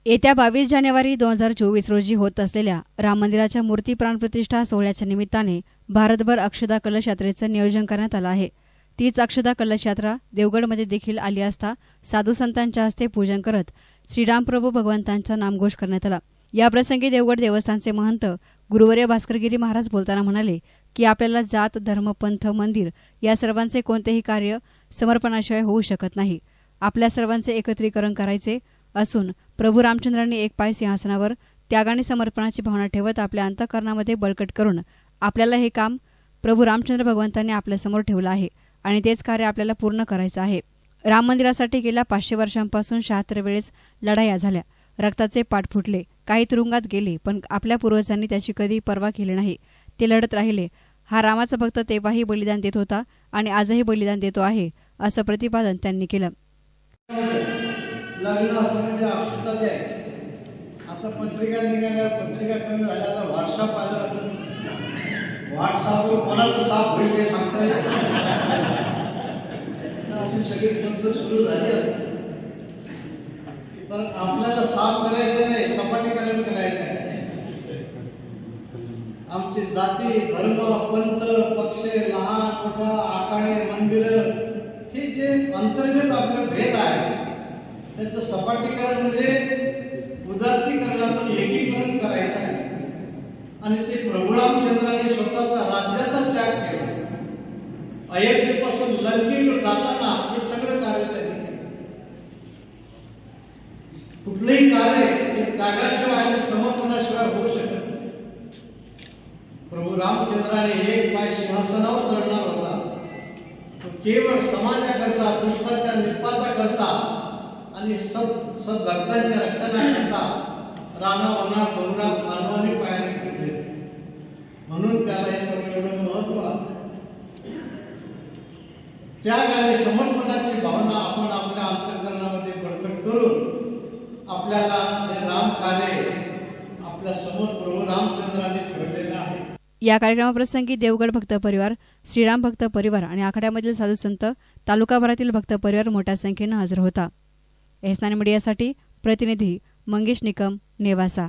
येत्या 22 जानेवारी 2024 रोजी होत असलेल्या राम मंदिराच्या मूर्ती प्राणप्रतिष्ठा सोहळ्याच्या निमित्ताने भारतभर अक्षदा कलश यात्रेचं नियोजन करण्यात आलं आहे। तीच अक्षदा कलश यात्रा देवगडमध्ये देखील आली असता साधू संतांच्या हस्ते पूजन करत श्रीरामप्रभू भगवंतांचा नामघोष करण्यात आला। याप्रसंगी देवगड देवस्थानचे महंत गुरुवर्य भास्करगिरी महाराज बोलताना म्हणाले की आपल्याला जात धर्म पंथ मंदिर या सर्वांचे कोणतेही कार्य समर्पणाशिवाय होऊ शकत नाही। आपल्या सर्वांचे एकत्रीकरण करायचे असून प्रभू रामचंद्रांनी एक पाय सिंहासनावर त्याग आणि समर्पणाची भावना ठेवत आपल्या अंतःकरणामध्ये बळकट करून आपल्याला हे काम प्रभू रामचंद्र भगवंतांनी आपल्यासमोर ठेवलं आहे आणि तेच कार्य आपल्याला पूर्ण करायचं आहे। राम मंदिरासाठी गेल्या 500 वर्षांपासून 76 वेळेस लढाया झाल्या, रक्ताचे पाठ फुटले, काही तुरुंगात गेले, पण आपल्या पूर्वजांनी त्याची कधी पर्वा केली नाही। ते लढत राहिले। हा रामाचा भक्त तेव्हाही बलिदान देत होता आणि आजही बलिदान देतो आहे, असं प्रतिपादन त्यांनी केलं। लग्न म्हणजे अक्षता द्यायची। आता पत्रिका निघाल्या, पत्रिका कमी झाल्या, आता व्हॉट्सअप आलं, व्हॉट्सअपवर कोणाचं साफ होईल ते सांगता येईल। अशी सगळी पद्धत सुरू झाली आहे। पण आपल्याला साफ करायचं नाही, सपाटीकरण करायचं आहे। आमची जाती धर्म पंथ पक्ष लहान मोठा आखाडे मंदिर हे जे अंतर्गत आपले भेद आहे त्याचं सपाटीकरण म्हणजे उदात्तीकरणातून एकीकरण करायचं आहे। आणि ते प्रभू रामचंद्राने स्वतःचा राज्याचा त्याग केला। अयोध्येपासून लंकेकडे जाताना हे सगळं कार्य त्यांनी केलं। कुठलंही कार्य हे त्यागाशिवाय आणि समर्पणाशिवाय होऊ शकत नाही। प्रभू रामचंद्राने एक पाय सिंहासनावर चढणार होता, तो केवळ समाजाकरता दुष्टाच्या निपाताकरता आणि सद्भक्तांच्या रक्षणाकरता रानावना डोंगरात मानवाने पायाने फिरले, म्हणून त्याला हे सगळं एवढं महत्व आहे। त्याग आणि समर्पणाची भावना आपण आपल्या अंतःकरणामध्ये बळकट करून आपल्याला हे राम कार्य आपल्या समोर प्रभू रामचंद्राने ठेवलेलं आहे। या कार्यक्रमाप्रसंगी देवगड भक्त परिवार, श्रीराम भक्त परिवार आणि आखाड्यामधील साधू संत, तालुकाभरातील भक्त परिवार मोठ्या संख्येनं हजर होता। एसनान मीडियासाठी प्रतिनिधी मंगेश निकम, नेवासा।